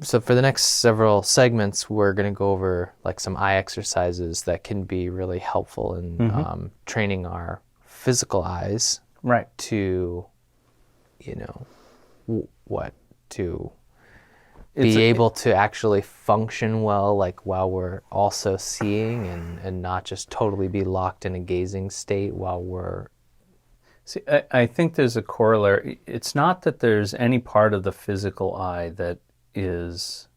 So for the next several segments, we're going to go over like some eye exercises that can be really helpful in training our physical eyes Right. to, you know, what to It's be a, able to actually function well, like while we're also seeing and not just totally be locked in a gazing state while we're. See, I think there's a corollary. It's not that there's any part of the physical eye that is,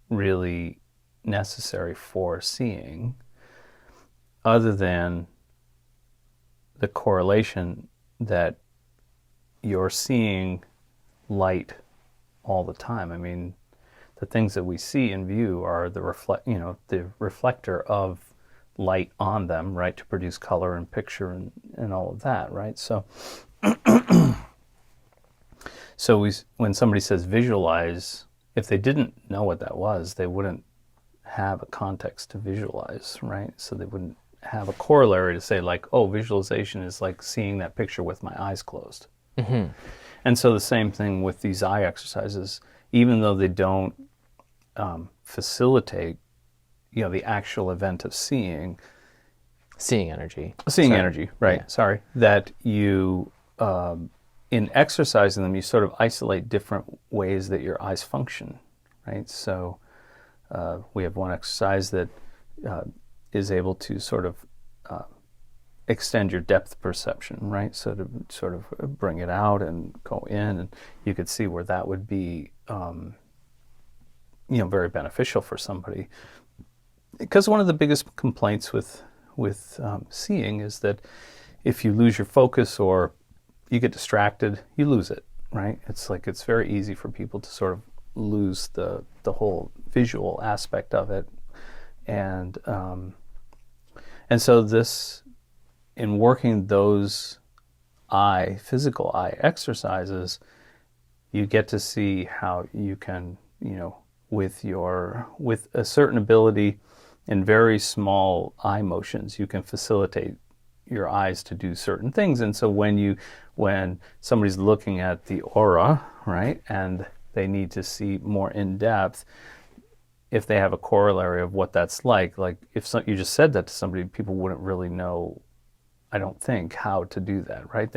really necessary for seeing, other than the correlation that you're seeing light all the time. I mean, the things that we see in view are the reflector of light on them, right, to produce color and picture and all of that, right? So when somebody says visualize, if they didn't know what that was, they wouldn't have a context to visualize, right? So they wouldn't have a corollary to say like, oh, visualization is like seeing that picture with my eyes closed. And so the same thing with these eye exercises, even though they don't facilitate, the actual event of seeing Energy. energy, right? Yeah. Sorry, that you in exercising them, you sort of isolate different ways that your eyes function, right? So we have one exercise that is able to sort of extend your depth perception, right? So to sort of bring it out and go in, and you could see where that would be, very beneficial for somebody. Because one of the biggest complaints with seeing is that if you lose your focus or you get distracted, you lose it, right? It's like it's very easy for people to sort of lose the whole visual aspect of it, and so this, in working those physical eye exercises, you get to see how you can, with a certain ability in very small eye motions, you can facilitate your eyes to do certain things. And so when somebody's looking at the aura, right, and they need to see more in depth, if they have a corollary of what that's like if you just said that to somebody, people wouldn't really know, I don't think, how to do that, right?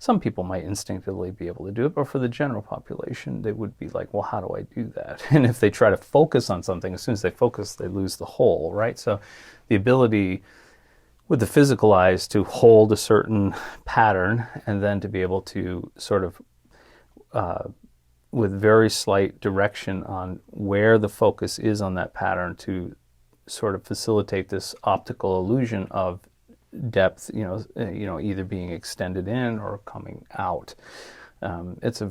Some people might instinctively be able to do it, but for the general population, they would be like, well, how do I do that? And if they try to focus on something, as soon as they focus, they lose the whole, right? So the ability with the physical eyes to hold a certain pattern and then to be able to sort of, with very slight direction on where the focus is on that pattern, to sort of facilitate this optical illusion of depth, either being extended in or coming out. It's a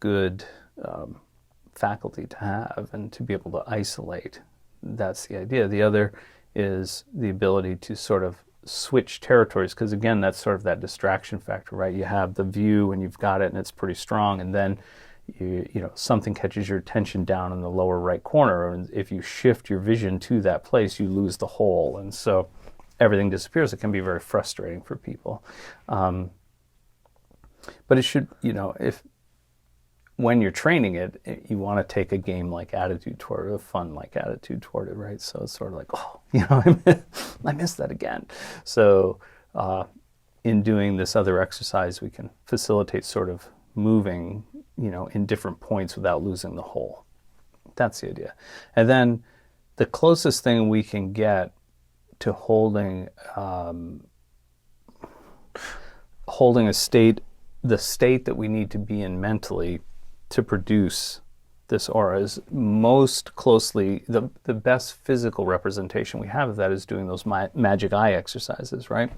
good faculty to have and to be able to isolate. That's the idea. The other is the ability to sort of switch territories, because again, that's sort of that distraction factor, right? You have the view and you've got it and it's pretty strong, and then something catches your attention down in the lower right corner, and if you shift your vision to that place, you lose the whole, and so everything disappears. It can be very frustrating for people, but it should, if when you're training it, you want to take a game-like attitude toward it, a fun-like attitude toward it, right? So it's sort of like, oh, I missed that again. So in doing this other exercise, we can facilitate sort of moving, in different points without losing the whole. That's the idea. And then the closest thing we can get to holding a state, the state that we need to be in mentally to produce this aura, is most closely the best physical representation we have of that is doing those magic eye exercises, right?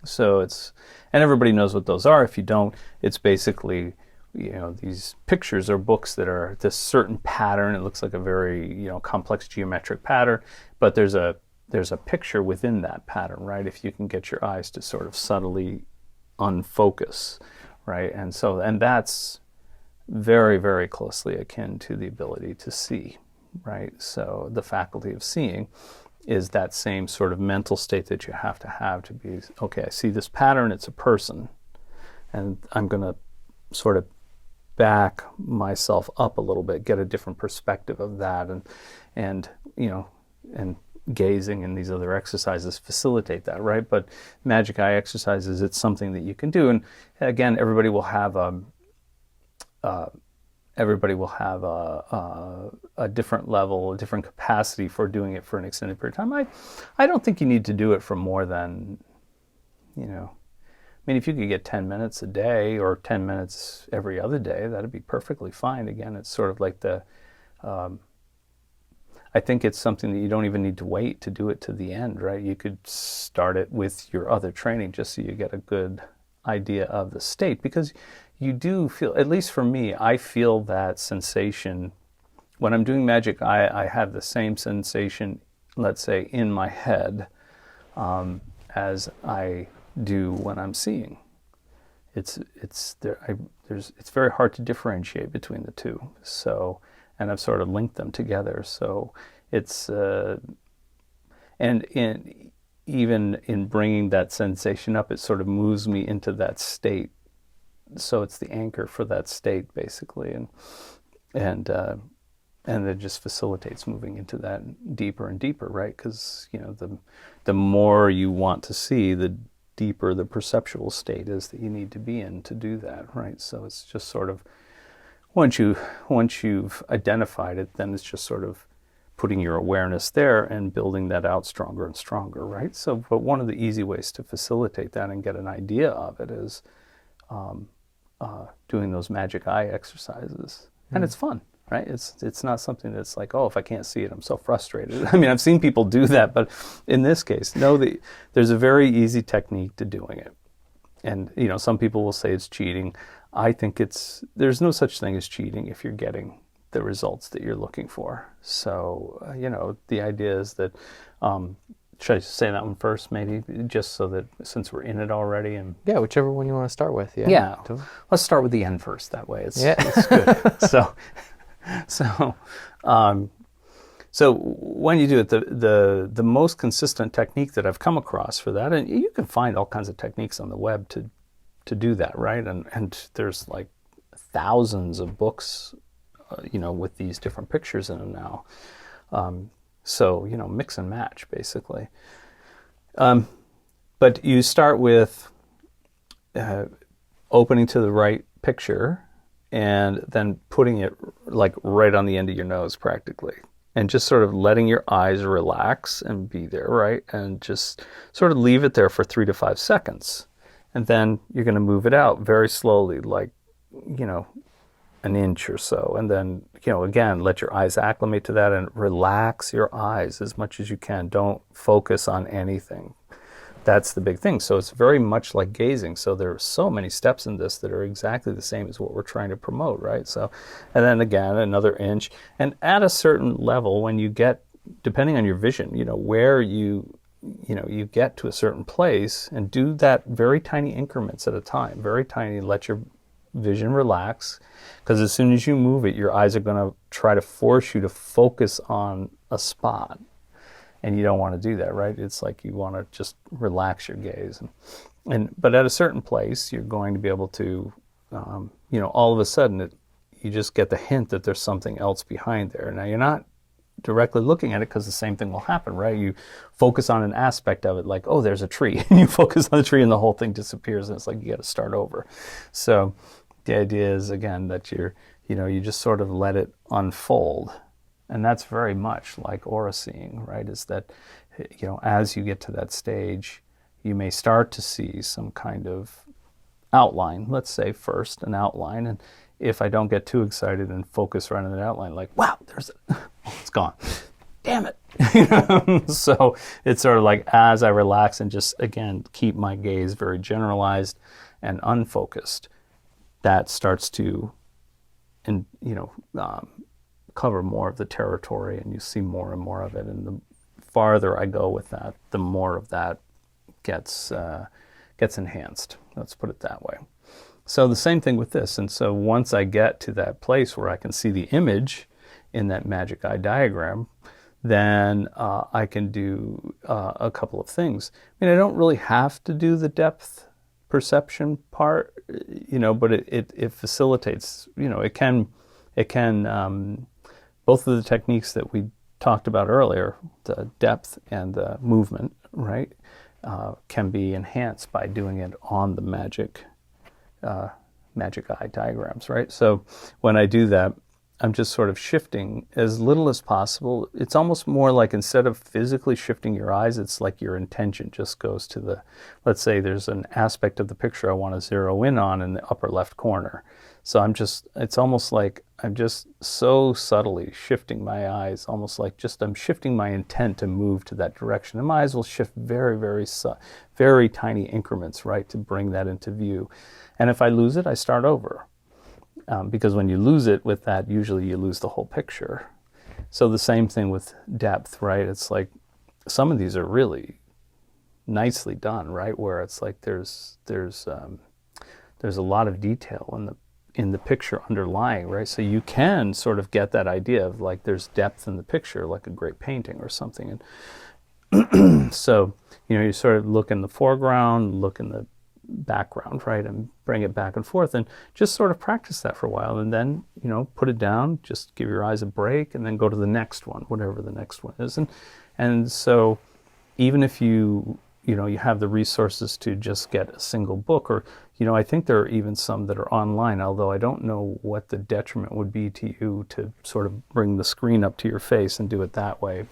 So and everybody knows what those are. If you don't, it's basically, these pictures or books that are this certain pattern. It looks like a very, complex geometric pattern, but there's a picture within that pattern, right? If you can get your eyes to sort of subtly unfocus, right? And that's very, very closely akin to the ability to see, right? So the faculty of seeing is that same sort of mental state that you have to be, okay, I see this pattern, it's a person, and I'm going to sort of back myself up a little bit, get a different perspective of that, and and gazing and these other exercises facilitate that, right? But magic eye exercises, it's something that you can do, and again, everybody will have a different level, a different capacity for doing it for an extended period of time. I don't think you need to do it for more than, I mean, if you could get 10 minutes a day or 10 minutes every other day, that'd be perfectly fine. Again, it's sort of like I think it's something that you don't even need to wait to do it to the end, right? You could start it with your other training just so you get a good idea of the state, because you do feel, at least for me, I feel that sensation. When I'm doing magic, I have the same sensation, let's say, in my head as I do when I'm seeing. It's very hard to differentiate between the two. So, and I've sort of linked them together. So it's even in bringing that sensation up, it sort of moves me into that state. So it's the anchor for that state, basically, and it just facilitates moving into that deeper and deeper, right? Because the more you want to see, the deeper the perceptual state is that you need to be in to do that, right? So it's just sort of once you've identified it, then it's just sort of putting your awareness there and building that out stronger and stronger, right? So, but one of the easy ways to facilitate that and get an idea of it is doing those magic eye exercises, and it's fun, right? It's not something that's like, oh, if I can't see it, I'm so frustrated. I mean, I've seen people do that, but in this case, know that there's a very easy technique to doing it. And some people will say it's cheating. I think there's no such thing as cheating if you're getting the results that you're looking for. So, the idea is that, should I say that one first, maybe, just so that since we're in it already? And yeah, whichever one you want to start with. Yeah. Let's start with the end first. That way, it's good. So when you do it, the most consistent technique that I've come across for that, and you can find all kinds of techniques on the web to do that, right? And there's like thousands of books, with these different pictures in them now. So, mix and match, basically. But you start with opening to the right picture and then putting it like right on the end of your nose, practically. And just sort of letting your eyes relax and be there, right? And just sort of leave it there for 3 to 5 seconds. And then you're going to move it out very slowly, like, an inch or so. And then, again, let your eyes acclimate to that and relax your eyes as much as you can. Don't focus on anything. That's the big thing. So it's very much like gazing. So there are so many steps in this that are exactly the same as what we're trying to promote, right? So, and then again, another inch. And at a certain level, when you get, depending on your vision, where you get to a certain place, and do that very tiny increments at a time, very tiny, let your vision relax, because as soon as you move it, your eyes are going to try to force you to focus on a spot, and you don't want to do that, right? It's like you want to just relax your gaze, but at a certain place, you're going to be able to, all of a sudden, you just get the hint that there's something else behind there. Now, you're not directly looking at it, because the same thing will happen, right? You focus on an aspect of it, like, oh, there's a tree, and you focus on the tree and the whole thing disappears, and it's like you got to start over. So the idea is, again, that you just sort of let it unfold. And that's very much like aura seeing, right? Is that, as you get to that stage, you may start to see some kind of outline, let's say first an outline. And if I don't get too excited and focus right on that outline, like, wow, it's gone. Damn it. So it's sort of like, as I relax and just, again, keep my gaze very generalized and unfocused, that starts to, cover more of the territory, and you see more and more of it. And the farther I go with that, the more of that gets enhanced. Let's put it that way. So the same thing with this. And so once I get to that place where I can see the image in that magic eye diagram, then I can do a couple of things. I mean, I don't really have to do the depth perception part, but it facilitates, it can both of the techniques that we talked about earlier, the depth and the movement, right, can be enhanced by doing it on the magic eye diagrams, right? So when I do that, I'm just sort of shifting as little as possible. It's almost more like, instead of physically shifting your eyes, it's like your intention just goes to let's say there's an aspect of the picture I want to zero in on in the upper left corner. So it's almost like I'm just so subtly shifting my eyes, almost like I'm shifting my intent to move to that direction. And my eyes will shift very, very, very tiny increments, right, to bring that into view. And if I lose it, I start over. Because when you lose it with that, usually you lose the whole picture. So the same thing with depth, right? It's like some of these are really nicely done, right? Where it's like there's a lot of detail in the picture underlying, right? So you can sort of get that idea of like there's depth in the picture, like a great painting or something. And so you sort of look in the foreground, look in the background, right, and bring it back and forth, and just sort of practice that for a while, and then put it down, just give your eyes a break, and then go to the next one, whatever the next one is. And so even if you have the resources to just get a single book, or I think there are even some that are online, although I don't know what the detriment would be to you to sort of bring the screen up to your face and do it that way.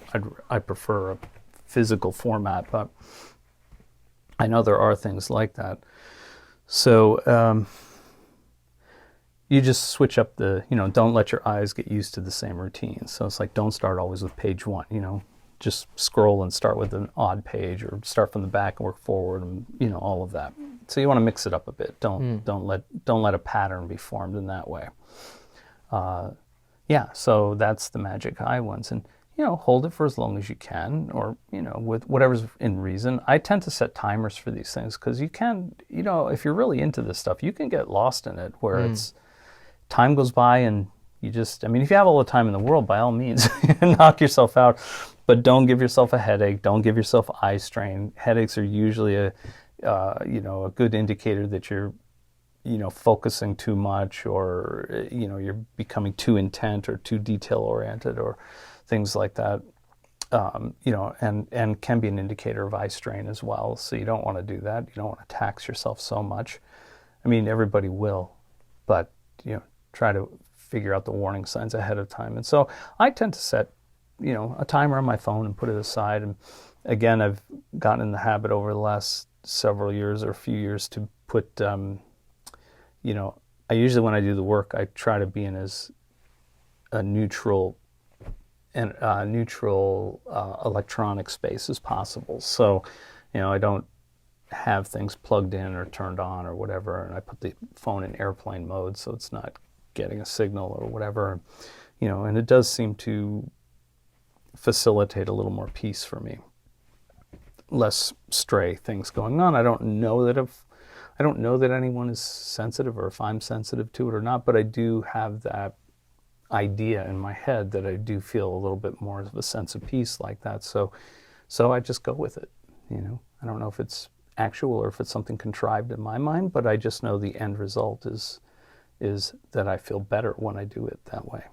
I prefer a physical format, but I know there are things like that. So you just switch up don't let your eyes get used to the same routine. So it's like, don't start always with page one, just scroll and start with an odd page, or start from the back and work forward, and all of that. So you want to mix it up a bit. Don't let a pattern be formed in that way. So that's the magic eye ones. And hold it for as long as you can, or, with whatever's in reason. I tend to set timers for these things because you can, if you're really into this stuff, you can get lost in it where time goes by and you just, if you have all the time in the world, by all means, knock yourself out, but don't give yourself a headache. Don't give yourself eye strain. Headaches are usually a good indicator that you're, focusing too much, or, you're becoming too intent or too detail oriented, or things like that, and can be an indicator of eye strain as well. So you don't want to do that. You don't want to tax yourself so much. Everybody will, but try to figure out the warning signs ahead of time. And so I tend to set, a timer on my phone and put it aside. And again, I've gotten in the habit over the last several years or a few years to put, I usually, when I do the work, I try to be in as a neutral electronic space as possible. So, I don't have things plugged in or turned on or whatever, and I put the phone in airplane mode so it's not getting a signal or whatever, and it does seem to facilitate a little more peace for me. Less stray things going on. I don't know that anyone is sensitive, or if I'm sensitive to it or not, but I do have that idea in my head that I do feel a little bit more of a sense of peace like that. So I just go with it. I don't know if it's actual or if it's something contrived in my mind, but I just know the end result is that I feel better when I do it that way.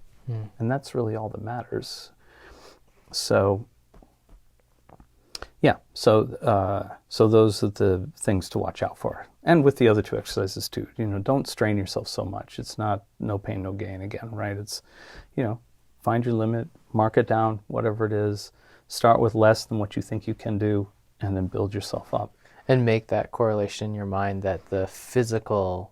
And that's really all that matters. So so those are the things to watch out for. And with the other two exercises too, don't strain yourself so much. It's not no pain, no gain again, right? It's, find your limit, mark it down, whatever it is. Start with less than what you think you can do, and then build yourself up. And make that correlation in your mind that the physical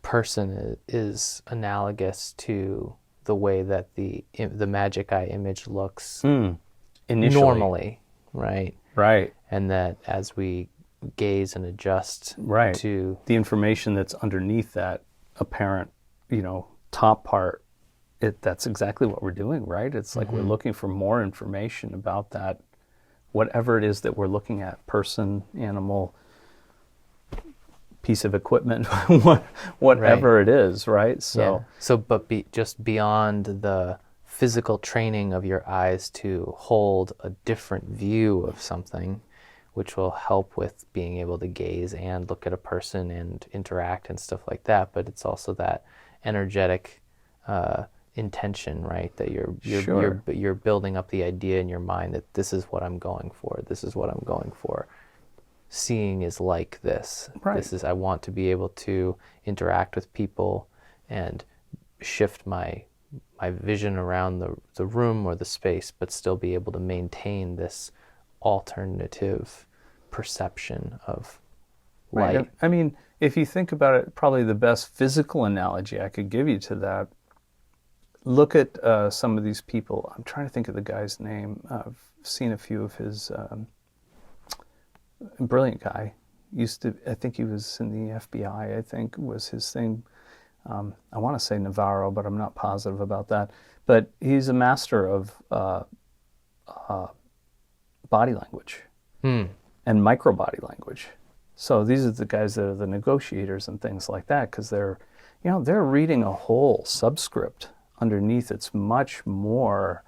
person is analogous to the way that the magic eye image looks initially. Normally, right? Right. And that as we gaze and adjust to the information that's underneath that apparent, top part, that's exactly what we're doing, right? It's like we're looking for more information about that, whatever it is that we're looking at, person, animal, piece of equipment, whatever it is, right? But just beyond the physical training of your eyes to hold a different view of something, which will help with being able to gaze and look at a person and interact and stuff like that. But it's also that energetic intention, right? That you're building up the idea in your mind that this is what I'm going for. This is what I'm going for. Seeing is like this. Right. This is, I want to be able to interact with people and shift my vision around the room or the space, but still be able to maintain this alternative perception of light. Right. I mean, if you think about it, probably the best physical analogy I could give you to that, look at some of these people. I'm trying to think of the guy's name. I've seen a few of his, brilliant guy. I think he was in the FBI, I think was his thing. I want to say Navarro, but I'm not positive about that. But he's a master of body language and micro body language. So these are the guys that are the negotiators and things like that, because they're reading a whole subscript underneath. It's much more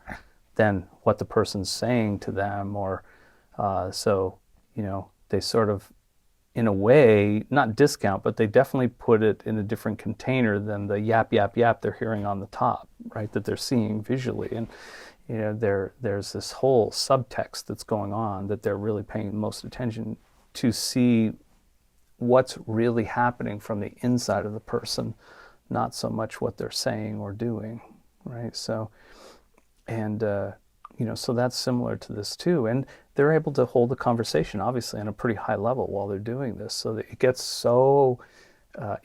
than what the person's saying to them, or they sort of, in a way, not discount, but they definitely put it in a different container than the yap, yap, yap they're hearing on the top, right, that they're seeing visually. And, there's this whole subtext that's going on that they're really paying most attention to see what's really happening from the inside of the person, not so much what they're saying or doing, right? So, and, so that's similar to this too. And they're able to hold a conversation, obviously, on a pretty high level while they're doing this, so that it gets so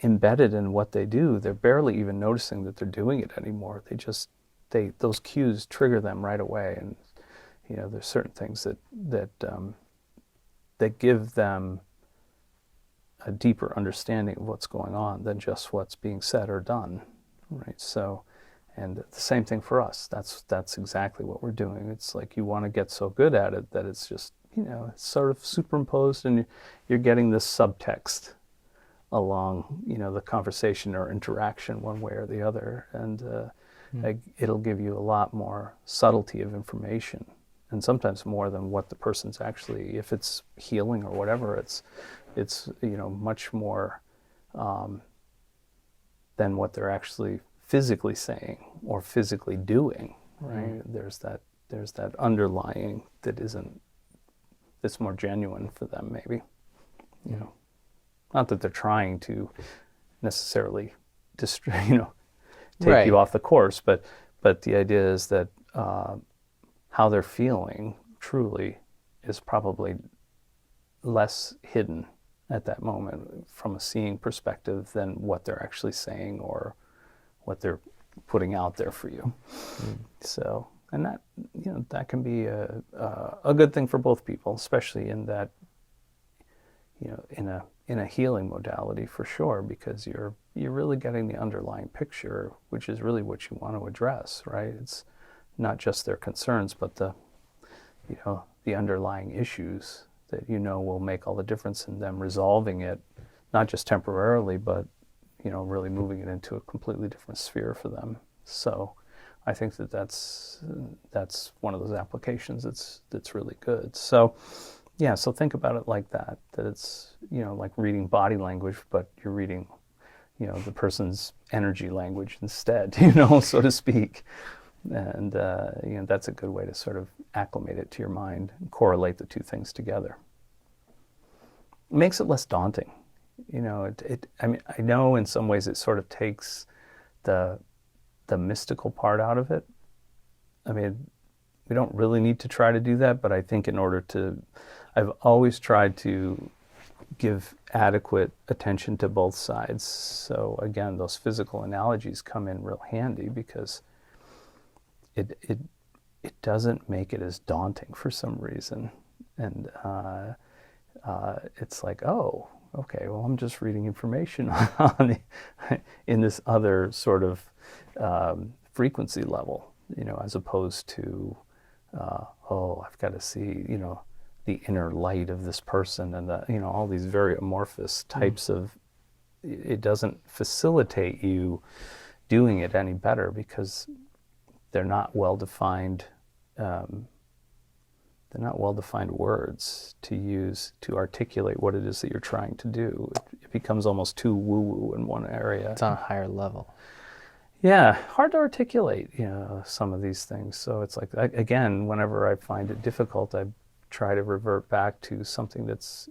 embedded in what they do, they're barely even noticing that they're doing it anymore. Those cues trigger them right away. And, there's certain things that give them a deeper understanding of what's going on than just what's being said or done, right? So, and the same thing for us. That's exactly what we're doing. It's like you want to get so good at it that it's just, it's sort of superimposed, and you're getting this subtext along, the conversation or interaction one way or the other. And it'll give you a lot more subtlety of information, and sometimes more than what the person's actually, if it's healing or whatever, it's much more than what they're actually physically saying or physically doing, right? There's that underlying that's more genuine for them, maybe. Not that they're trying to necessarily take you off the course, but the idea is that how they're feeling truly is probably less hidden at that moment from a seeing perspective than what they're actually saying or what they're putting out there for you. So, and that, that can be a good thing for both people, especially in that, in a healing modality, for sure, because you're really getting the underlying picture, which is really what you want to address, right? It's not just their concerns, but the underlying issues that will make all the difference in them resolving it, not just temporarily, but really moving it into a completely different sphere for them. So I think that's one of those applications that's really good. So yeah, so think about it like that it's, like reading body language, but you're reading, the person's energy language instead, so to speak. And, that's a good way to sort of acclimate it to your mind and correlate the two things together. It makes it less daunting. I mean, I know in some ways it sort of takes the mystical part out of it. I mean, we don't really need to try to do that, but I think I've always tried to give adequate attention to both sides. So again, those physical analogies come in real handy, because it doesn't make it as daunting for some reason. And it's like, oh, okay, well, I'm just reading information in this other sort of frequency level, as opposed to, I've got to see, the inner light of this person, and all these very amorphous types of. It doesn't facilitate you doing it any better, because they're not well defined. not well-defined words to use to articulate what it is that you're trying to do. It becomes almost too woo-woo in one area. It's on a higher level. Yeah, hard to articulate, some of these things. So it's like, again, whenever I find it difficult, I try to revert back to something that's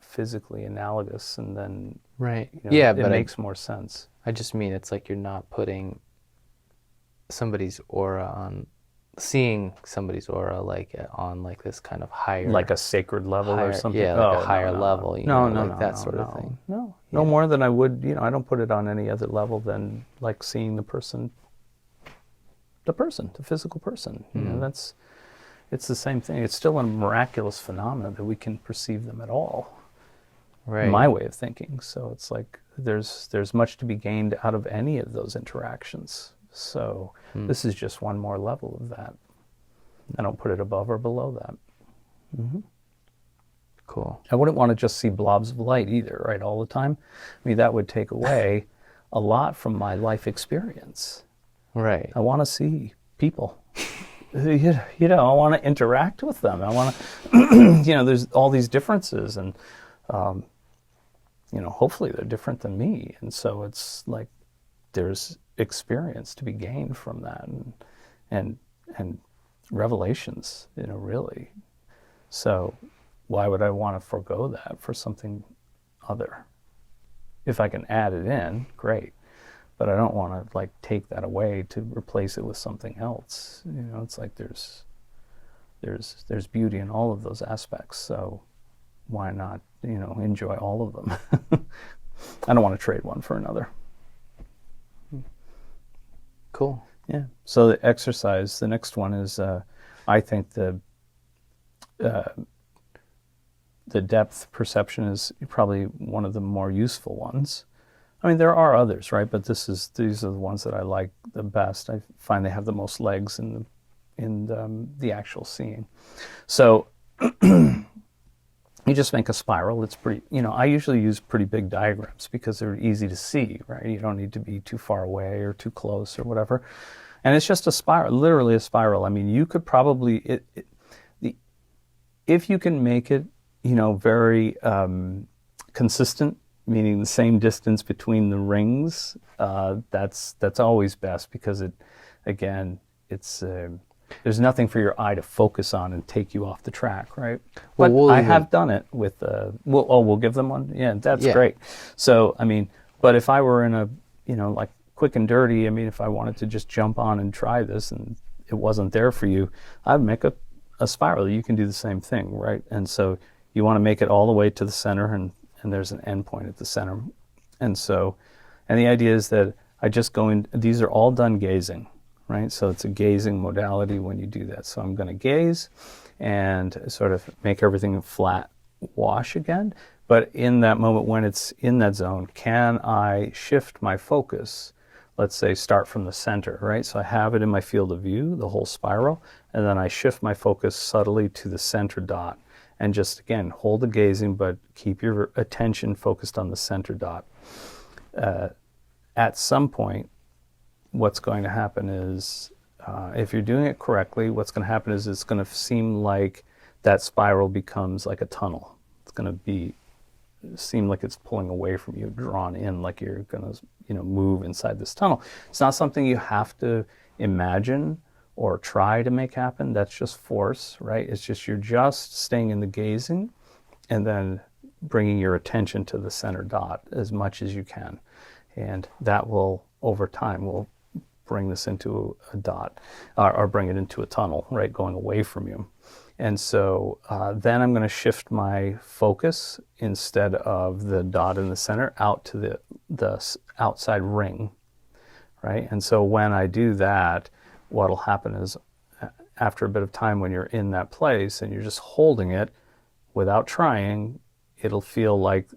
physically analogous, and then right. It makes more sense. I just mean it's like you're not putting somebody's aura on, seeing somebody's aura like on like this kind of higher, like a sacred level higher, or something. Yeah, like a higher level. That sort of thing. No more than I would. I don't put it on any other level than like seeing the physical person. It's the same thing. It's still a miraculous phenomenon that we can perceive them at all. Right. My way of thinking. So it's like there's much to be gained out of any of those interactions. So this is just one more level of that. I don't put it above or below that. Mm-hmm. Cool. I wouldn't want to just see blobs of light either, right, all the time. I mean, that would take away a lot from my life experience. Right. I want to see people. I want to interact with them. I want to, there's all these differences, and, hopefully they're different than me. And so it's like there's experience to be gained from that, and revelations, really. So why would I want to forego that for something other? If I can add it in, great. But I don't want to take that away to replace it with something else. It's like there's beauty in all of those aspects. So why not, enjoy all of them? I don't want to trade one for another. Cool. Yeah. So the exercise, the next one is, I think the depth perception is probably one of the more useful ones. I mean, there are others, right? But these are the ones that I like the best. I find they have the most legs in the actual seeing. So you just make a spiral. It's pretty, I usually use pretty big diagrams because they're easy to see, right? You don't need to be too far away or too close or whatever. And it's just a spiral, literally a spiral. I mean, you could probably, if you can make it, very consistent, meaning the same distance between the rings, that's always best, because there's nothing for your eye to focus on and take you off the track, right? But I have done it with, we'll give them one? Yeah, that's great. So, I mean, but if I were in a, like quick and dirty, I mean, if I wanted to just jump on and try this and it wasn't there for you, I'd make a spiral. You can do the same thing, right? And so you want to make it all the way to the center, and there's an end point at the center. And the idea is that I just go in, these are all done gazing, right? So it's a gazing modality when you do that. So I'm going to gaze and sort of make everything a flat wash again. But in that moment when it's in that zone, can I shift my focus? Let's say start from the center, right? So I have it in my field of view, the whole spiral, and then I shift my focus subtly to the center dot. And just, again, hold the gazing, but keep your attention focused on the center dot. At some point, what's going to happen is, if you're doing it correctly, what's going to happen is it's going to seem like that spiral becomes like a tunnel. It's going to seem like it's pulling away from you, drawn in, like you're going to, move inside this tunnel. It's not something you have to imagine or try to make happen. That's just force, right? It's just, you're just staying in the gazing and then bringing your attention to the center dot as much as you can. And that will, over time, will bring this into a dot, or bring it into a tunnel, right? Going away from you. And so then I'm going to shift my focus, instead of the dot in the center, out to the outside ring, right? And so when I do that, what'll happen is, after a bit of time, when you're in that place and you're just holding it without trying, it'll feel like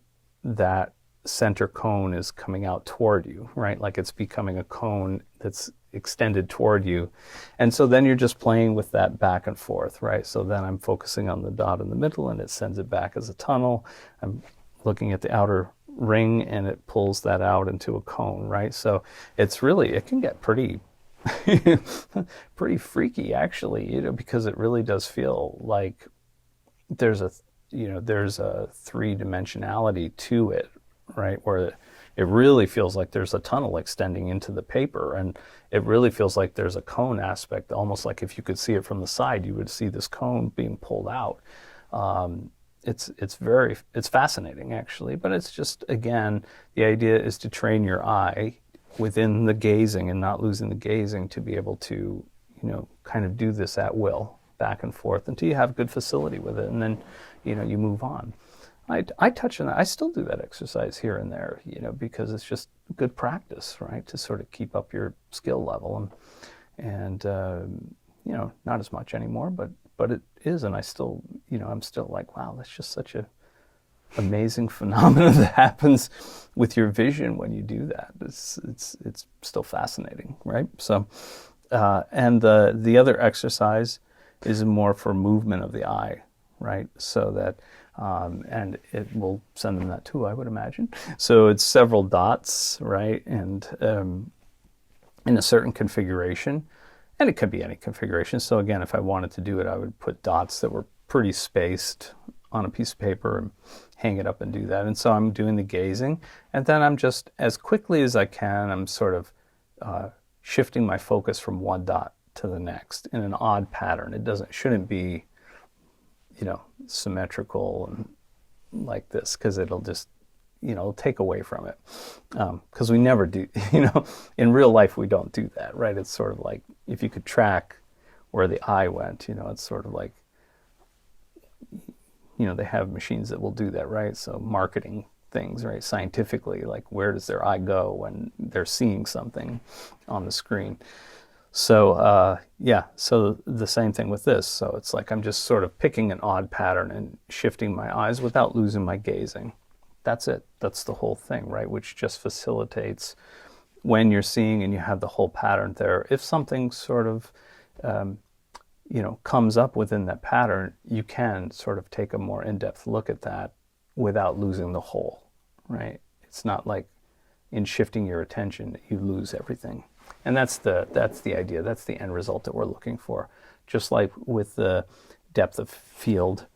that center cone is coming out toward you, right? Like it's becoming a cone that's extended toward you. And so then you're just playing with that back and forth, right? So then I'm focusing on the dot in the middle and it sends it back as a tunnel. I'm looking at the outer ring and it pulls that out into a cone, right? So it's really, it can get pretty pretty freaky actually, because it really does feel like there's a there's a three-dimensionality to it, right? Where it really feels like there's a tunnel extending into the paper, and it really feels like there's a cone aspect, almost like if you could see it from the side, you would see this cone being pulled out. It's fascinating actually, but it's just, again, the idea is to train your eye within the gazing and not losing the gazing to be able to, kind of do this at will, back and forth until you have good facility with it, and then, you move on. I touch on that. I still do that exercise here and there, because it's just good practice, right? To sort of keep up your skill level, and not as much anymore, but it is, and I still, I'm still like, wow, that's just such a amazing phenomenon that happens with your vision when you do that. It's still fascinating, right? So, and the other exercise is more for movement of the eye, right? So that, and it will send them that too, I would imagine. So it's several dots, right? And in a certain configuration, and it could be any configuration. So again, if I wanted to do it, I would put dots that were pretty spaced on a piece of paper and hang it up and do that. And so I'm doing the gazing, and then I'm just, as quickly as I can, I'm sort of shifting my focus from one dot to the next in an odd pattern. Shouldn't be, symmetrical and like this, because it'll just, it'll take away from it. Because we never do, in real life we don't do that, right? It's sort of like, if you could track where the eye went, it's sort of like, they have machines that will do that, right? So marketing things, right? Scientifically, like, where does their eye go when they're seeing something on the screen? So, so the same thing with this. So it's like I'm just sort of picking an odd pattern and shifting my eyes without losing my gazing. That's it. That's the whole thing, right? Which just facilitates when you're seeing and you have the whole pattern there. If something sort of, comes up within that pattern, you can sort of take a more in-depth look at that without losing the whole, right? It's not like in shifting your attention, you lose everything. And that's the idea. That's the end result that we're looking for. Just like with the depth of field,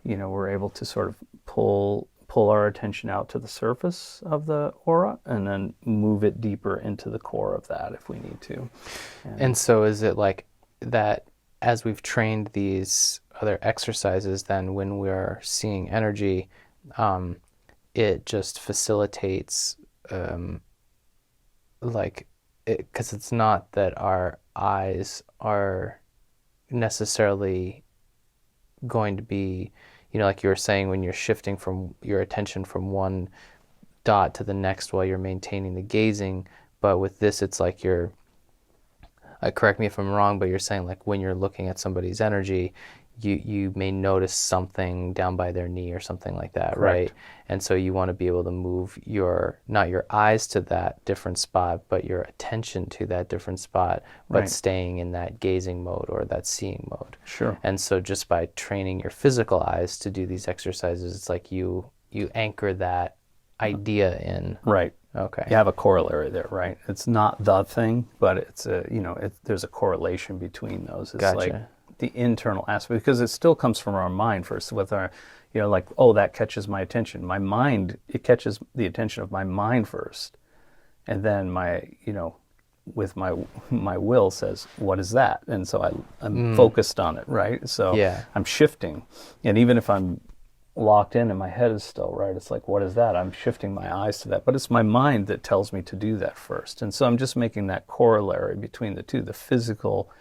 we're able to sort of pull our attention out to the surface of the aura and then move it deeper into the core of that if we need to. And so is it like that, as we've trained these other exercises, then when we're seeing energy, it just facilitates, because it's not that our eyes are necessarily going to be, like you were saying, when you're shifting from your attention from one dot to the next while you're maintaining the gazing. But with this, it's like you're, correct me if I'm wrong, but you're saying like when you're looking at somebody's energy, you may notice something down by their knee or something like that, right? And so you want to be able to move not your eyes to that different spot, but your attention to that different spot, but staying in that gazing mode or that seeing mode. Sure. And so just by training your physical eyes to do these exercises, it's like you anchor that idea in. Right. Okay. You have a corollary there, right? It's not the thing, but it's there's a correlation between those. It's Gotcha. like the internal aspect, because it still comes from our mind first, with our, like, oh, that catches my attention. My mind, it catches the attention of my mind first. And then with my will says, what is that? And so I'm focused on it, right? So I'm shifting. And even if I'm locked in and my head is still, right, it's like, what is that? I'm shifting my eyes to that. But it's my mind that tells me to do that first. And so I'm just making that corollary between the two, the physical.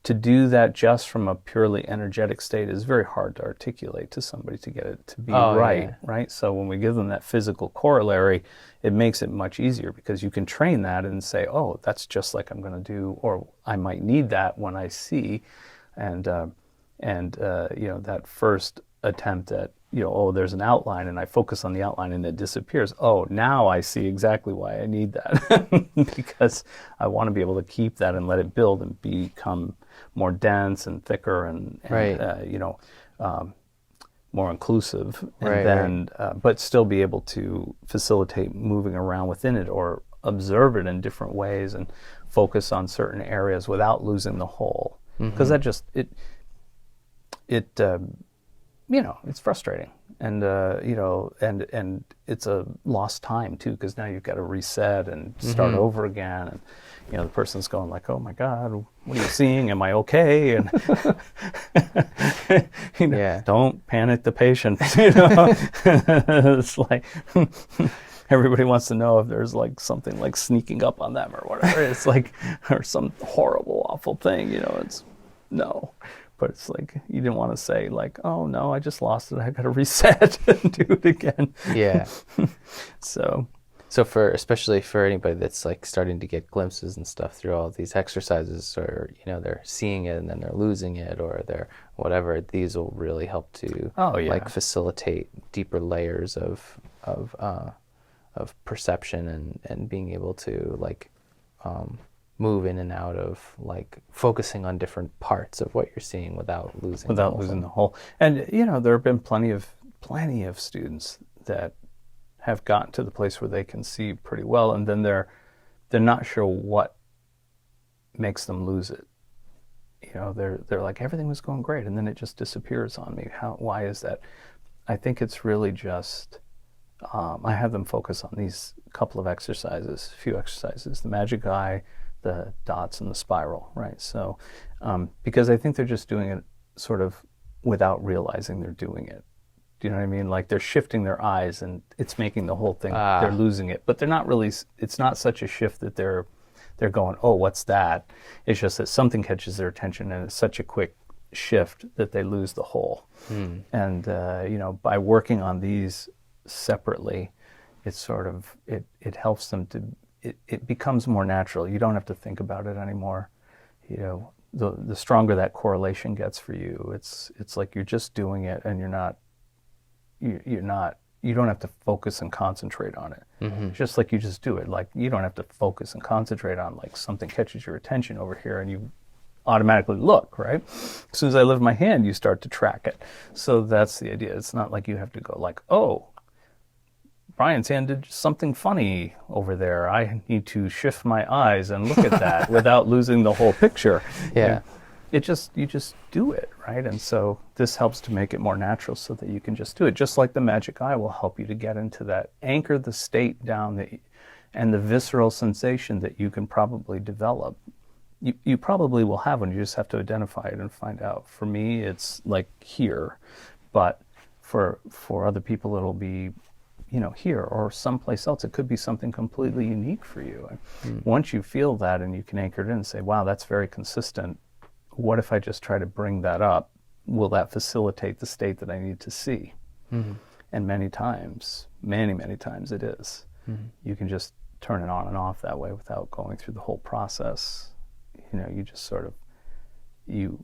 To do that just from a purely energetic state is very hard to articulate to somebody to get it to be right? So when we give them that physical corollary, it makes it much easier, because you can train that and say, oh, that's just like I'm going to do, or I might need that when I see, and that first attempt at, oh, there's an outline and I focus on the outline and it disappears. Oh, now I see exactly why I need that because I want to be able to keep that and let it build and become more dense and thicker and more inclusive, and then but still be able to facilitate moving around within it, or observe it in different ways and focus on certain areas without losing the whole. Because that just, it's frustrating. And, and it's a lost time too, because now you've got to reset and start over again. And, the person's going like, oh my God, what are you seeing? Am I okay? And, don't panic the patient. It's like, everybody wants to know if there's like something like sneaking up on them or whatever. It's like, or some horrible, awful thing, it's no. But it's like, you didn't want to say like, oh no, I just lost it. I got to reset and do it again. Yeah. So especially for anybody that's like starting to get glimpses and stuff through all these exercises, or, they're seeing it and then they're losing it, or they're whatever, these will really help to like facilitate deeper layers of perception and being able to like, move in and out of like focusing on different parts of what you're seeing without losing the whole. And there have been plenty of students that have gotten to the place where they can see pretty well, and then they're not sure what makes them lose it. They're like, everything was going great and then it just disappears on me. Why is that? I think it's really just I have them focus on these few exercises, the magic eye, the dots, and the spiral, right? So, because I think they're just doing it sort of without realizing they're doing it. Do you know what I mean? Like they're shifting their eyes and it's making the whole thing, they're losing it. But they're not really, it's not such a shift that they're going, oh, what's that? It's just that something catches their attention and it's such a quick shift that they lose the whole. And, by working on these separately, it's sort of, it helps them to, it becomes more natural. You don't have to think about it anymore. The stronger that correlation gets for you, it's like you're just doing it and you don't have to focus and concentrate on it. It's just like you just do it. Like you don't have to focus and concentrate on like something catches your attention over here and you automatically look, right? As soon as I lift my hand, you start to track it. So that's the idea. It's not like you have to go like, oh, Brian's hand did something funny over there. I need to shift my eyes and look at that without losing the whole picture. Yeah. You just do it, right? And so this helps to make it more natural so that you can just do it. Just like the magic eye will help you to get into that, anchor the state down and the visceral sensation that you can probably develop. You probably will have one. You just have to identify it and find out. For me, it's like here, but for other people, it'll be here or someplace else. It could be something completely unique for you. Once you feel that and you can anchor it in and say, wow, that's very consistent. What if I just try to bring that up? Will that facilitate the state that I need to see? And many times it is. You can just turn it on and off that way without going through the whole process. You just sort of, you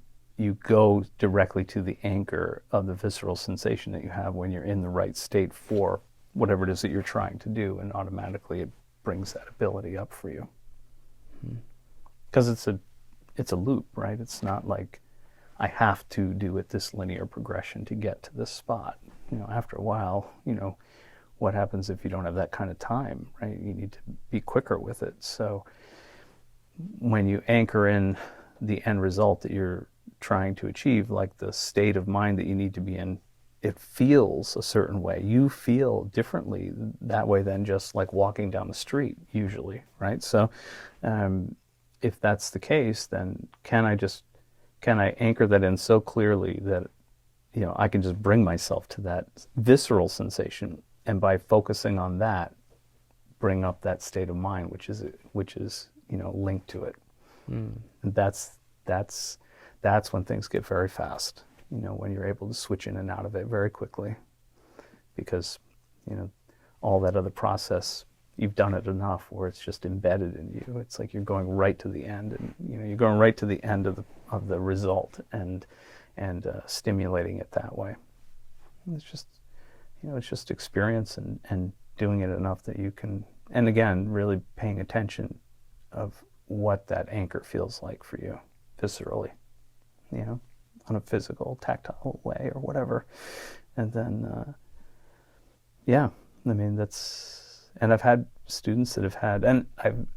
go directly to the anchor of the visceral sensation that you have when you're in the right state for whatever it is that you're trying to do, and automatically it brings that ability up for you. Because it's a loop, right? It's not like I have to do it this linear progression to get to this spot. After a while, what happens if you don't have that kind of time, right? You need to be quicker with it. So when you anchor in the end result that you're trying to achieve, like the state of mind that you need to be in, it feels a certain way. You feel differently that way than just like walking down the street usually, right? So if that's the case, then can I anchor that in so clearly that I can just bring myself to that visceral sensation, and by focusing on that, bring up that state of mind, which is linked to it. And that's when things get very fast. When you're able to switch in and out of it very quickly, because all that other process, you've done it enough where it's just embedded in you. It's like you're going right to the end, and you're going right to the end of the result and stimulating it that way. And it's just experience and doing it enough that you can, and again, really paying attention of what that anchor feels like for you viscerally, on a physical, tactile way or whatever. And then, And I've had students that have had, and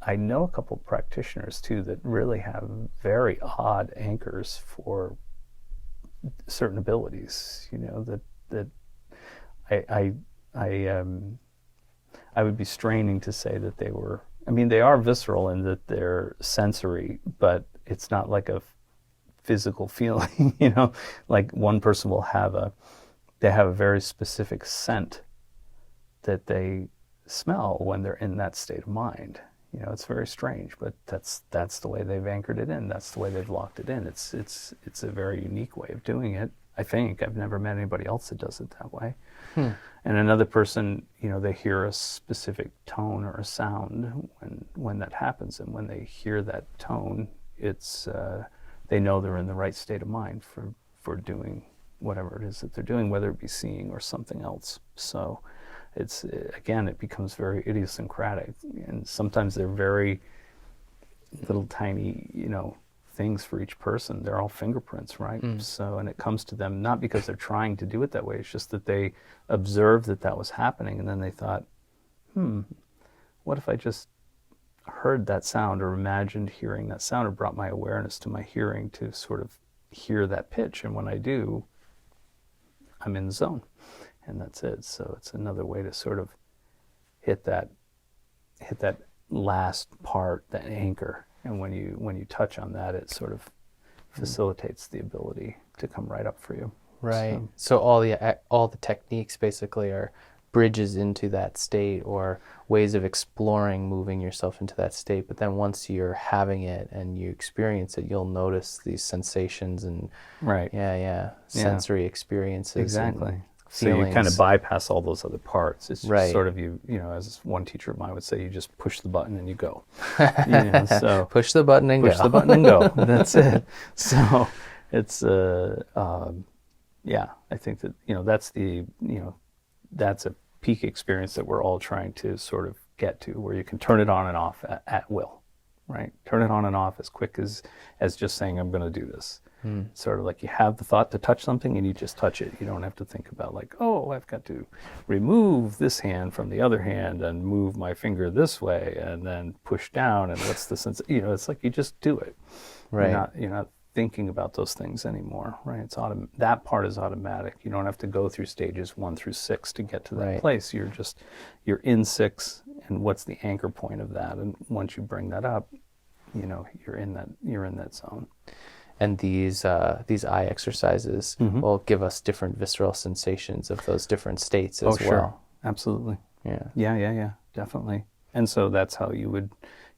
I know a couple practitioners too that really have very odd anchors for certain abilities. That I I would be straining to say that they were. I mean, they are visceral in that they're sensory, but it's not like a physical feeling. Like one person will have they have a very specific scent that they smell when they're in that state of mind. It's very strange, but that's the way they've anchored it in. That's the way they've locked it in. It's a very unique way of doing it. I think I've never met anybody else that does it that way. And another person, they hear a specific tone or a sound when that happens, and when they hear that tone, it's they know they're in the right state of mind for doing whatever it is that they're doing, whether it be seeing or something else. So it becomes very idiosyncratic, and sometimes they're very little tiny, things for each person. They're all fingerprints, right? So, and it comes to them not because they're trying to do it that way. It's just that they observed that was happening, and then they thought, what if I just heard that sound, or imagined hearing that sound, or brought my awareness to my hearing to sort of hear that pitch, and when I do, I'm in the zone, and that's it. So it's another way to sort of hit that last part, that anchor. And when you touch on that, it sort of facilitates the ability to come right up for you. Right. So all the techniques basically are bridges into that state, or ways of exploring moving yourself into that state. But then once you're having it and you experience it, you'll notice these sensations and sensory experiences. Exactly. So feelings. you kind of bypass all those other parts. It's just right. sort of as one teacher of mine would say, you just push the button and you go. So push the button and push go. the button and go. That's it. So it's I think that that's a peak experience that we're all trying to sort of get to, where you can turn it on and off at will, right? Turn it on and off as quick as just saying, I'm going to do this. Sort of like you have the thought to touch something and you just touch it. You don't have to think about like, oh, I've got to remove this hand from the other hand and move my finger this way and then push down, and what's the sense? It's like you just do it. Right. You're not thinking about those things anymore, right? It's that part is automatic. You don't have to go through stages 1 through 6 to get to that right. place. You're in 6, and what's the anchor point of that? And once you bring that up, you're in that zone. And these eye exercises will give us different visceral sensations of those different states as well. Sure. Absolutely. Yeah, Definitely. And so that's how you would,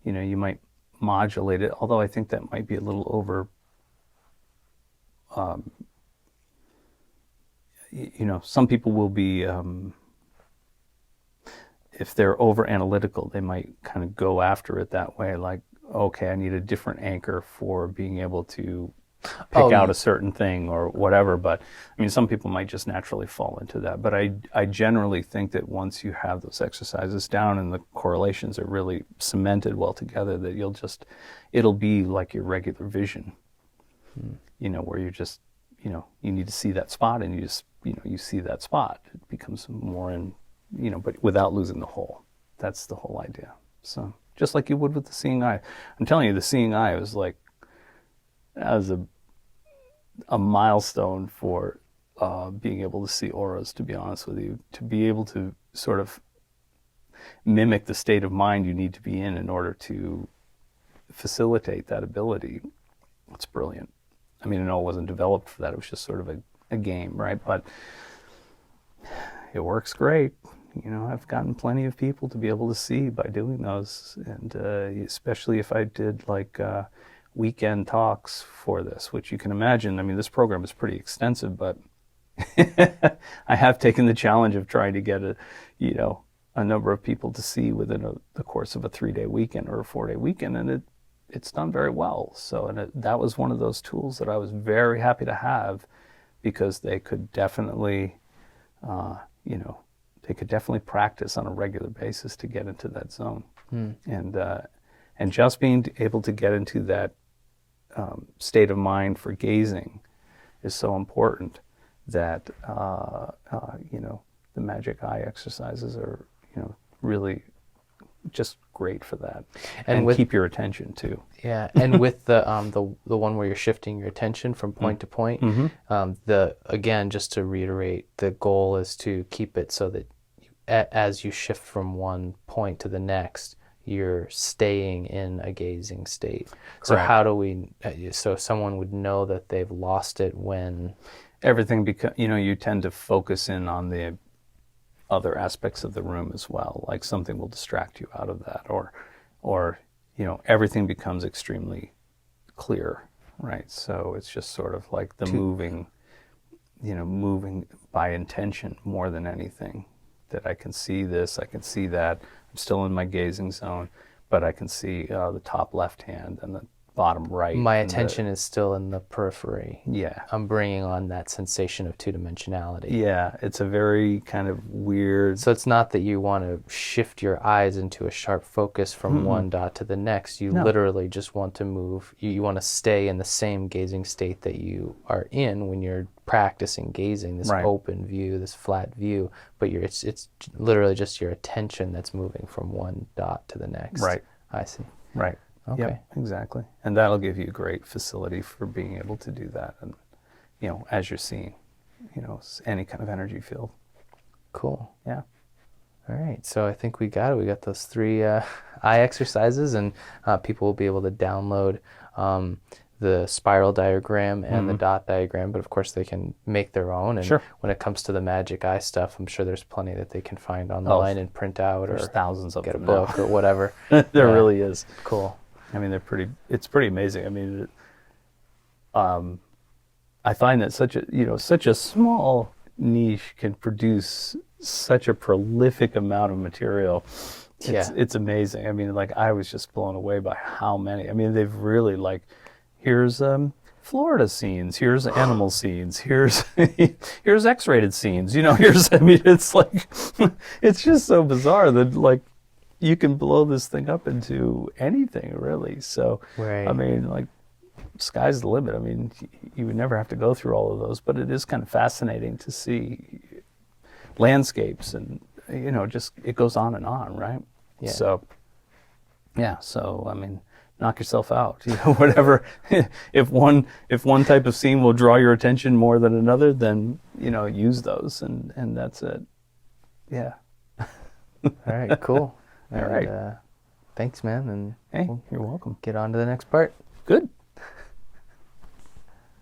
you might modulate it, although I think that might be a little over, some people will be, if they're over analytical, they might kind of go after it that way, like, okay, I need a different anchor for being able to pick out a certain thing or whatever. But I mean, some people might just naturally fall into that. But I generally think that once you have those exercises down and the correlations are really cemented well together, that it'll be like your regular vision, where you just, you need to see that spot, and you just, you see that spot. It becomes more in, but without losing the whole. That's the whole idea. So just like you would with the seeing eye. I'm telling you, the seeing eye was a milestone for being able to see auras, to be honest with you. To be able to sort of mimic the state of mind you need to be in order to facilitate that ability, it's brilliant. I mean, it all wasn't developed for that. It was just sort of a game, right? But it works great. I've gotten plenty of people to be able to see by doing those, and especially if I did weekend talks for this, which you can imagine. I mean, this program is pretty extensive, but I have taken the challenge of trying to get a number of people to see within the course of a 3-day weekend or a 4-day weekend, and it's done very well. So, and that was one of those tools that I was very happy to have, because they could definitely, they could definitely practice on a regular basis to get into that zone. And just being able to get into that state of mind for gazing is so important that, the magic eye exercises are, really just great for that. And And with- keep your attention too. Yeah, and with the one where you're shifting your attention from point to point, again, just to reiterate, the goal is to keep it so that as you shift from one point to the next, you're staying in a gazing state. So Correct. how do we? So someone would know that they've lost it when Everything you tend to focus in on the other aspects of the room as well. Like something will distract you out of that, or everything becomes extremely clear, right? So it's just sort of like the moving by intention more than anything. That I can see this, I can see that. I'm still in my gazing zone, but I can see the top left hand and the bottom right. my attention is still in the periphery. Yeah. I'm bringing on that sensation of two-dimensionality. Yeah, it's a very kind of weird. So it's not that you want to shift your eyes into a sharp focus from one dot to the next. You literally just want to move. You want to stay in the same gazing state that you are in when you're practicing gazing, this Right. open view, this flat view. But it's literally just your attention that's moving from one dot to the next. Right. I see. Right. Okay. Yep, exactly. And that'll give you a great facility for being able to do that. And, as you're seeing, any kind of energy field. Cool. Yeah. All right, so I think we got it. We got those 3 eye exercises, and people will be able to download the spiral diagram and the dot diagram, but of course they can make their own. And Sure. when it comes to the Magic Eye stuff, I'm sure there's plenty that they can find online and print out, or There's thousands of get a them book now. or whatever. There Yeah. really is. Cool. I mean, it's pretty amazing. I mean, I find that such a small niche can produce such a prolific amount of material. It's amazing. I mean, like, I was just blown away by how many. I mean, they've really, like, here's Florida scenes, here's animal scenes, here's X-rated scenes. I mean, it's like, it's just so bizarre that, like, you can blow this thing up into anything, really. So, Right. I mean, like, sky's the limit. I mean, you would never have to go through all of those, but it is kind of fascinating to see landscapes and, just, it goes on and on, right? Yeah. So, yeah, I mean, knock yourself out, whatever. If one type of scene will draw your attention more than another, then, use those, and that's it. Yeah. All right, cool. All right. Thanks, man, and Hey, we'll you're welcome. get on to the next part. Good.